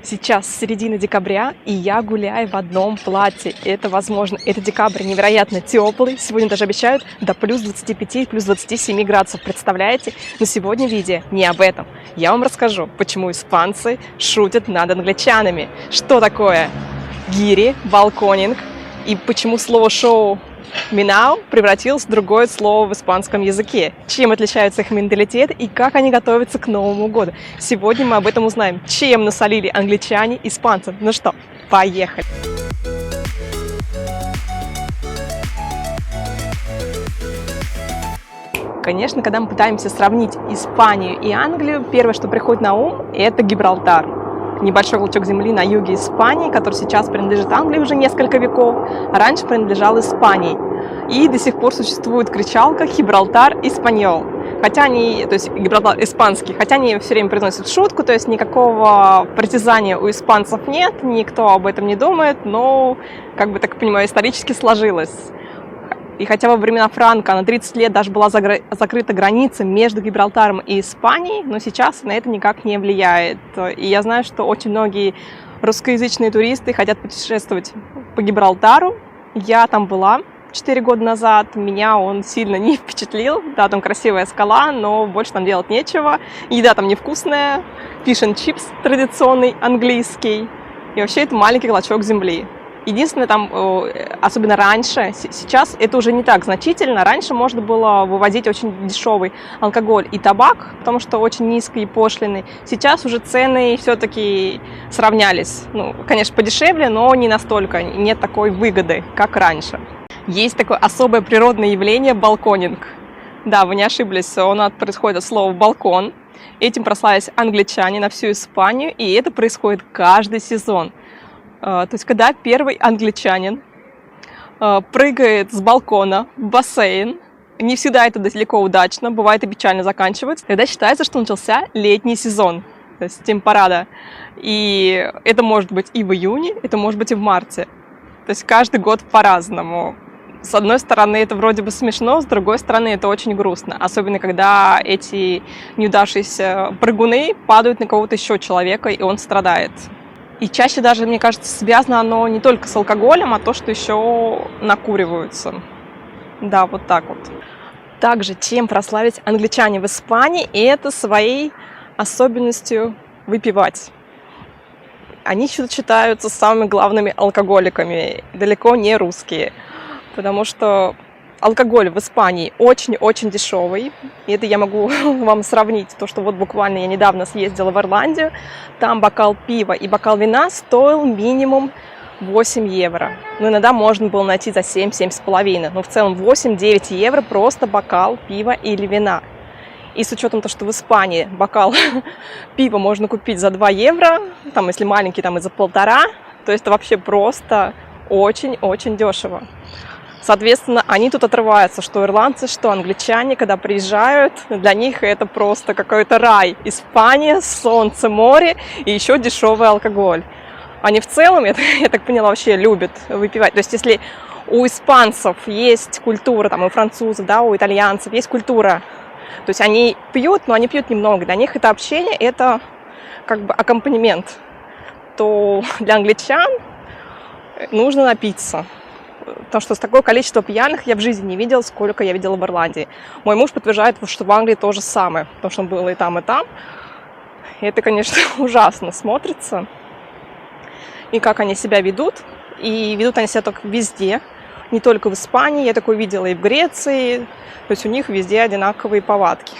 Сейчас середина декабря, и я гуляю в одном платье. Это возможно. Это декабрь невероятно теплый. Сегодня даже обещают до плюс 25, плюс 27 градусов. Представляете? Но сегодня видео не об этом. Я вам расскажу, почему испанцы шутят над англичанами. Что такое гири, балконинг, и почему слово шоу «минау» превратилось в другое слово в испанском языке. Чем отличаются их менталитет и как они готовятся к Новому году. Сегодня мы об этом узнаем. Чем насолили англичане испанцам. Ну что, поехали! Конечно, когда мы пытаемся сравнить Испанию и Англию, первое, что приходит на ум, это Гибралтар. Небольшой клочок земли на юге Испании, который сейчас принадлежит Англии уже несколько веков, а раньше принадлежал Испании. И до сих пор существует кричалка «Гибралтар Испаньол». Хотя они, то есть Гибралтар испанский, хотя они все время произносят шутку, то есть никакого притязания у испанцев нет, никто об этом не думает, но, как бы, так понимаю, исторически сложилось. И хотя во времена Франко на 30 лет даже была закрыта граница между Гибралтаром и Испанией, но сейчас на это никак не влияет. И я знаю, что очень многие русскоязычные туристы хотят путешествовать по Гибралтару. Я там была 4 года назад, меня он сильно не впечатлил. Да, там красивая скала, но больше там делать нечего. Еда там невкусная, fish and chips традиционный английский. И вообще это маленький клочок земли. Единственное, там, особенно раньше, сейчас это уже не так значительно. Раньше можно было вывозить очень дешевый алкоголь и табак, потому что очень низкие пошлины. Сейчас уже цены все-таки сравнялись. Ну, конечно, подешевле, но не настолько. Нет такой выгоды, как раньше. Есть такое особое природное явление – балконинг. Да, вы не ошиблись, происходит от слова «балкон». Этим прославились англичане на всю Испанию, и это происходит каждый сезон. То есть, когда первый англичанин прыгает с балкона в бассейн, не всегда это далеко удачно, бывает и печально заканчивается, тогда считается, что начался летний сезон, то есть темпорада. И это может быть и в июне, это может быть и в марте. То есть каждый год по-разному. С одной стороны, это вроде бы смешно, с другой стороны, это очень грустно. Особенно, когда эти неудавшиеся прыгуны падают на кого-то еще человека, и он страдает. И чаще даже, мне кажется, связано оно не только с алкоголем, а то, что еще накуриваются. Да, вот так вот. Также, чем прославить англичане в Испании, это своей особенностью выпивать. Они считаются самыми главными алкоголиками, далеко не русские, потому что алкоголь в Испании очень-очень дешевый. И это я могу вам сравнить. То, что вот буквально я недавно съездила в Ирландию. Там бокал пива и бокал вина стоил минимум 8 евро. Но иногда можно было найти за 7-7,5. Но в целом 8-9 евро просто бокал пива или вина. И с учетом того, что в Испании бокал пива можно купить за 2 евро, там, если маленький, там и за 1,5, то есть это вообще просто очень-очень дешево. Соответственно, они тут отрываются, что ирландцы, что англичане, когда приезжают, для них это просто какой-то рай. Испания, солнце, море и еще дешевый алкоголь. Они в целом, я так поняла, вообще любят выпивать. То есть если у испанцев есть культура, там, у французов, да, у итальянцев есть культура, то есть они пьют, но они пьют немного. Для них это общение, это как бы аккомпанемент. То для англичан нужно напиться. Потому что такое количество пьяных я в жизни не видела, сколько я видела в Ирландии. Мой муж подтверждает, что в Англии то же самое, потому что он был и там, и там. И это, конечно, ужасно смотрится. И как они себя ведут. И ведут они себя только везде, не только в Испании. Я такое видела и в Греции. То есть у них везде одинаковые повадки.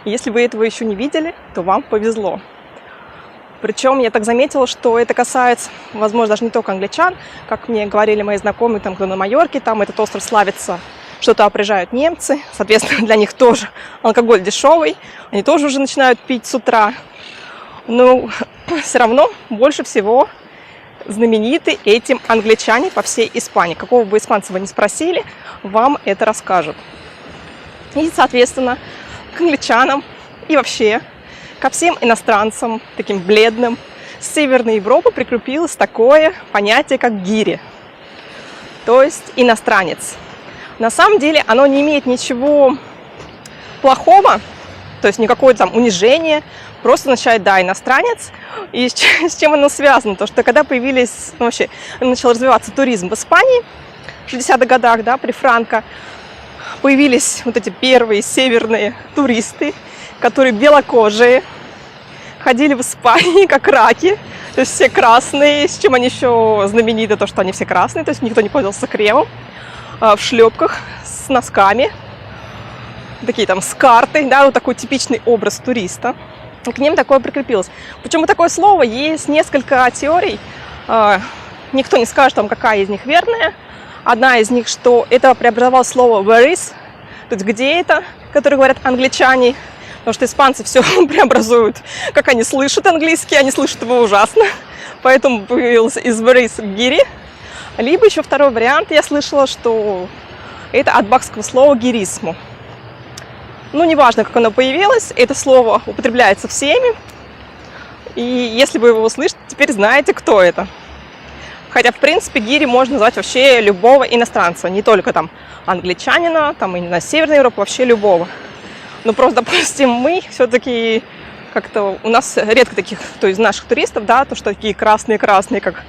И если вы этого еще не видели, то вам повезло. Причем я так заметила, что это касается, возможно, даже не только англичан. Как мне говорили мои знакомые, там, кто на Майорке, там этот остров славится, что туда приезжают немцы. Соответственно, для них тоже алкоголь дешевый. Они тоже уже начинают пить с утра. Но все равно больше всего знамениты этим англичане по всей Испании. Какого бы испанца вы ни спросили, вам это расскажут. И, соответственно, к англичанам и вообще ко всем иностранцам, таким бледным, с Северной Европы прикрепилось такое понятие, как гири, то есть иностранец. На самом деле оно не имеет ничего плохого, то есть никакое там унижение, просто означает, да, иностранец. И с чем оно связано? То, что когда появились, ну, вообще, начал развиваться туризм в Испании в 60-х годах, да, при Франко, появились вот эти первые северные туристы, которые белокожие, ходили в Испании как раки, то есть все красные, с чем они еще знамениты, то, что они все красные, то есть никто не пользовался кремом, в шлепках, с носками, такие там с картой, да, вот такой типичный образ туриста. И к ним такое прикрепилось. Почему такое слово? Есть несколько теорий, никто не скажет вам, какая из них верная. Одна из них, что это преобразовалось слово where is, то есть где это, которые говорят англичане, потому что испанцы все преобразуют, как они слышат английский, они слышат его ужасно, поэтому появился из where is гири. Либо еще второй вариант, я слышала, что это от бакского слова гирисмо. Ну, неважно, как оно появилось, это слово употребляется всеми, и если вы его услышите, теперь знаете, кто это. Хотя, в принципе, гири можно назвать вообще любого иностранца, не только там англичанина, там именно Северной Европы, вообще любого. Но просто, допустим, мы все-таки как-то, у нас редко таких, то есть наших туристов, да, то, что такие красные-красные, как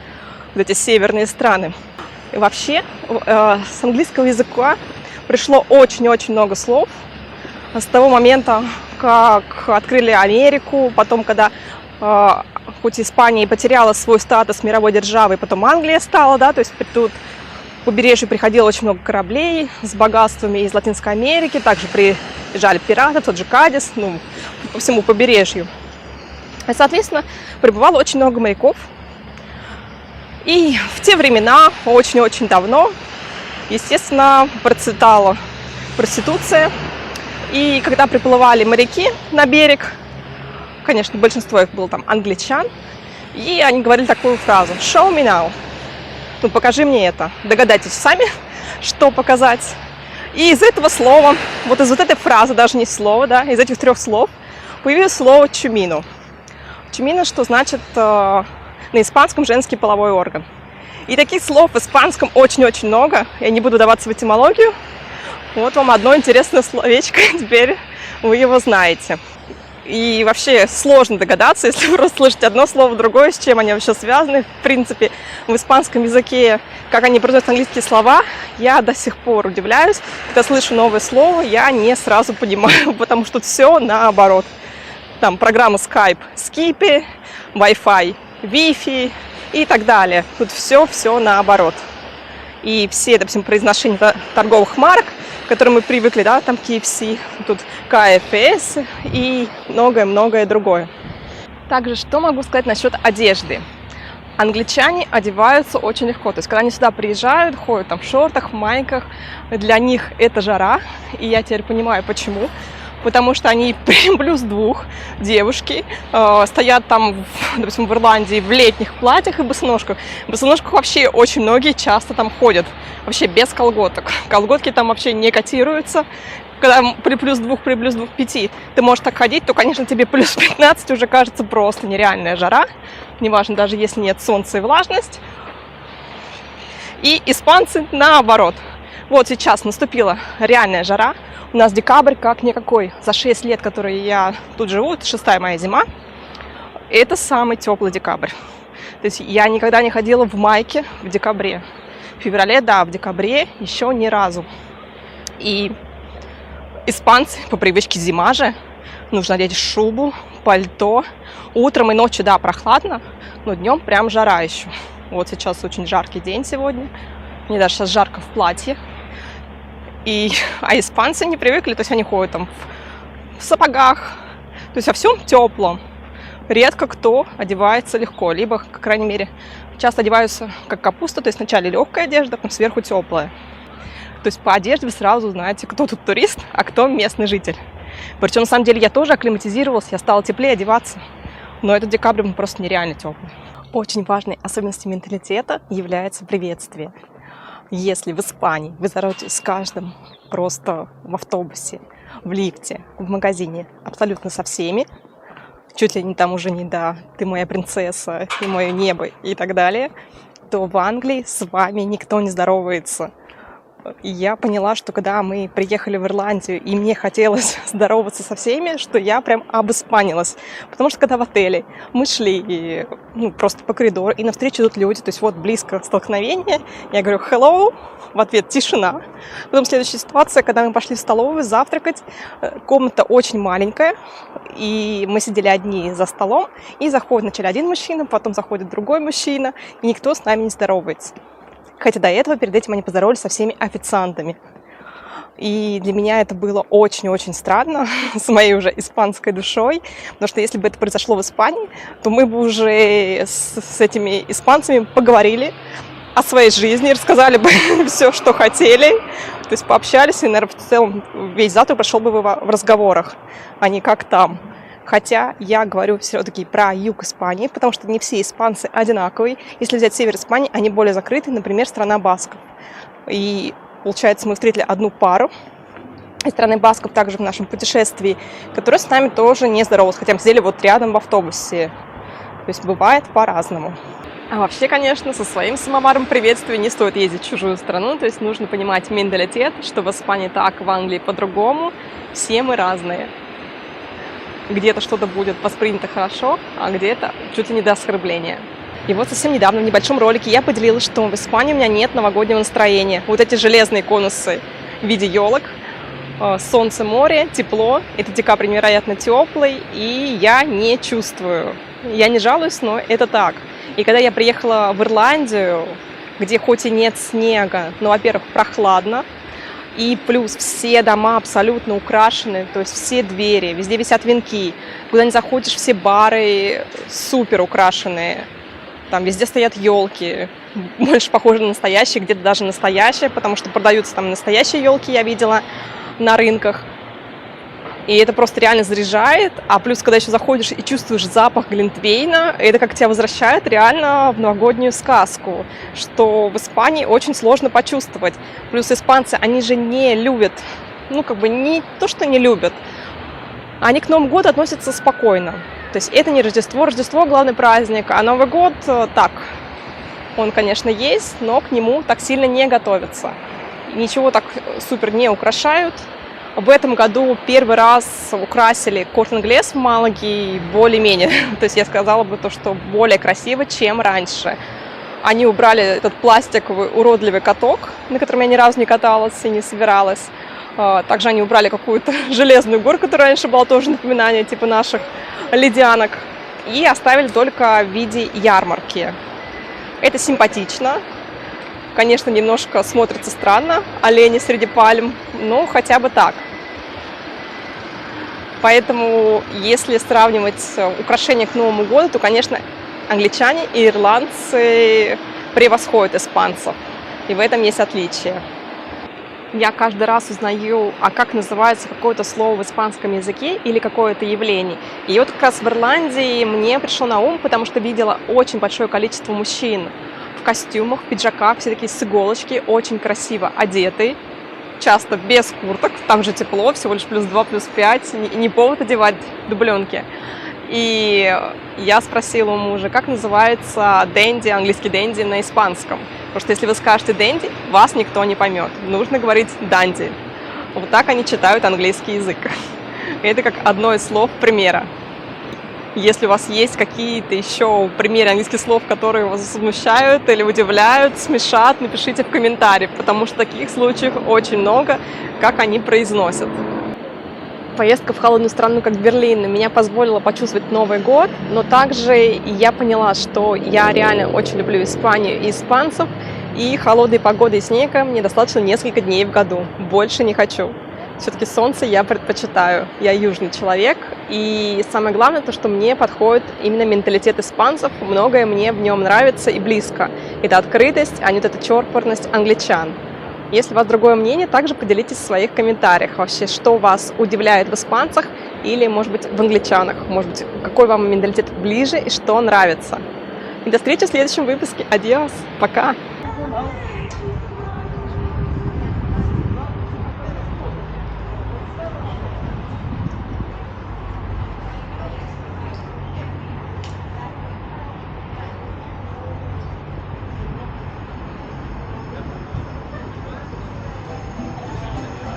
вот эти северные страны. И вообще с английского языка пришло очень-очень много слов с того момента, как открыли Америку, потом, когда хоть Испания потеряла свой статус мировой державы, потом Англия стала, да, то есть тут к побережью приходило очень много кораблей с богатствами из Латинской Америки, также приезжали пираты, тот же Кадис, ну, по всему побережью. И, соответственно, прибывало очень много моряков. И в те времена, очень-очень давно, естественно, процветала проституция. И когда приплывали моряки на берег, конечно, большинство их было там англичан, и они говорили такую фразу «Show me now». Ну, покажи мне это. Догадайтесь сами, что показать. И из этого слова, вот из вот этой фразы, даже не слова, да, из этих трех слов, появилось слово «чумино». «Чумино», что значит на испанском «женский половой орган». И таких слов в испанском очень-очень много. Я не буду даваться в этимологию. Вот вам одно интересное словечко, теперь вы его знаете. И вообще сложно догадаться, если вы просто слышите одно слово, другое, с чем они вообще связаны. В принципе, в испанском языке, как они произносят английские слова, я до сих пор удивляюсь. Когда слышу новое слово, я не сразу понимаю, потому что все наоборот. Там программа Skype, Skippy, Wi-Fi, Wi-Fi и так далее. Тут все наоборот. И все, допустим, произношения торговых марок, к которым мы привыкли, да, там KFC, тут КФС и многое-многое другое. Также, что могу сказать насчет одежды? Англичане одеваются очень легко, то есть, когда они сюда приезжают, ходят там в шортах, в майках, для них это жара, и я теперь понимаю, почему. Потому что они при +2 девушки стоят там, допустим, в Ирландии в летних платьях и босоножках. В босоножках вообще очень многие часто там ходят, вообще без колготок. Колготки там вообще не котируются. Когда при +2, при +2, 5 ты можешь так ходить, то, конечно, тебе +15 уже кажется просто нереальная жара. Неважно, даже если нет солнца и влажность. И испанцы наоборот. Вот сейчас наступила реальная жара. У нас декабрь как никакой. За 6 лет, которые я тут живу, это 6-я моя зима, это самый теплый декабрь. То есть я никогда не ходила в майке в декабре. В феврале, да, в декабре еще ни разу. И испанцы, по привычке зима же, нужно одеть шубу, пальто. Утром и ночью, да, прохладно, но днем прям жара еще. Вот сейчас очень жаркий день сегодня. Мне даже сейчас жарко в платье. А испанцы не привыкли, то есть они ходят там в сапогах, то есть во всем теплом. Редко кто одевается легко, либо, по крайней мере, часто одеваются как капуста, то есть вначале легкая одежда, потом сверху теплая. То есть по одежде вы сразу знаете, кто тут турист, а кто местный житель. Причем, на самом деле, я тоже акклиматизировалась, я стала теплее одеваться, но этот декабрь просто нереально теплый. Очень важной особенностью менталитета является приветствие. Если в Испании вы здороваетесь с каждым просто в автобусе, в лифте, в магазине, абсолютно со всеми, чуть ли не там уже не да, ты моя принцесса, ты мое небо и так далее, то в Англии с вами никто не здоровается. И я поняла, что когда мы приехали в Ирландию, и мне хотелось здороваться со всеми, что я прям обиспанилась. Потому что когда в отеле мы шли и, просто по коридору, и навстречу идут люди, то есть вот близко столкновение, я говорю «hello», в ответ тишина. Потом следующая ситуация, когда мы пошли в столовую завтракать, комната очень маленькая, и мы сидели одни за столом, и заходит вначале один мужчина, потом заходит другой мужчина, и никто с нами не здоровается. Хотя до этого, перед этим они поздоровались со всеми официантами. И для меня это было очень-очень странно, с моей уже испанской душой, потому что если бы это произошло в Испании, то мы бы уже с этими испанцами поговорили о своей жизни, рассказали бы все, что хотели, то есть пообщались, и, наверное, в целом весь завтрак прошел бы в разговорах, а не как там. Хотя я говорю все-таки про юг Испании, потому что не все испанцы одинаковые. Если взять север Испании, они более закрыты, например, страна басков. И, получается, мы встретили одну пару из страны басков также в нашем путешествии, которая с нами тоже не здоровалась, хотя мы сидели вот рядом в автобусе. То есть бывает по-разному. А вообще, конечно, со своим самоваром приветствия не стоит ездить в чужую страну, то есть нужно понимать менталитет, что в Испании так, в Англии по-другому, все мы разные. Где-то что-то будет воспринято хорошо, а где-то чуть ли не до оскорбления. И вот совсем недавно в небольшом ролике я поделилась, что в Испании у меня нет новогоднего настроения. Вот эти железные конусы в виде елок, солнце, море, тепло. Это декабрь невероятно теплый, и я не чувствую. Я не жалуюсь, но это так. И когда я приехала в Ирландию, где хоть и нет снега, но, во-первых, прохладно, и плюс все дома абсолютно украшены, то есть все двери, везде висят венки. Куда ни заходишь, все бары супер украшенные. Там везде стоят елки, больше похожи на настоящие, где-то даже настоящие, потому что продаются там настоящие елки, я видела на рынках. И это просто реально заряжает. А плюс, когда еще заходишь и чувствуешь запах глинтвейна, это как тебя возвращает реально в новогоднюю сказку, что в Испании очень сложно почувствовать. Плюс испанцы, они же не любят, не то, что не любят, они к Новому году относятся спокойно. То есть это не Рождество. Рождество – главный праздник, а Новый год так. Он, конечно, есть, но к нему так сильно не готовятся. Ничего так супер не украшают. В этом году первый раз украсили Корт-Инглес в Малаге более-менее. То есть я сказала бы то, что более красиво, чем раньше. Они убрали этот пластиковый уродливый каток, на котором я ни разу не каталась и не собиралась. Также они убрали какую-то железную горку, которая раньше была тоже напоминание типа наших ледянок. И оставили только в виде ярмарки. Это симпатично. Конечно, немножко смотрится странно, олени среди пальм, но хотя бы так. Поэтому, если сравнивать украшения к Новому году, то, конечно, англичане и ирландцы превосходят испанцев. И в этом есть отличие. Я каждый раз узнаю, как называется какое-то слово в испанском языке или какое-то явление. И вот как раз в Ирландии мне пришло на ум, потому что видела очень большое количество мужчин в костюмах, в пиджаках, все такие с иголочки, очень красиво одеты, часто без курток, там же тепло, всего лишь +2, +5, не повод одевать дубленки. И я спросила у мужа, как называется дэнди, английский дэнди на испанском. Потому что если вы скажете дэнди, вас никто не поймет. Нужно говорить данди. Вот так они читают английский язык. Это как одно из слов примера. Если у вас есть какие-то еще примеры английских слов, которые вас смущают или удивляют, смешат, напишите в комментариях, потому что таких случаев очень много, как они произносят. Поездка в холодную страну, как Берлин, меня позволила почувствовать Новый год, но также я поняла, что я реально очень люблю Испанию и испанцев, и холодной погоды и снега мне достаточно несколько дней в году, больше не хочу. Все-таки солнце я предпочитаю, я южный человек, и самое главное то, что мне подходит именно менталитет испанцев, многое мне в нем нравится и близко. Это открытость, а не вот эта чопорность англичан. Если у вас другое мнение, также поделитесь в своих комментариях вообще, что вас удивляет в испанцах или, может быть, в англичанах, может быть, какой вам менталитет ближе и что нравится. И до встречи в следующем выпуске. Адиос, пока!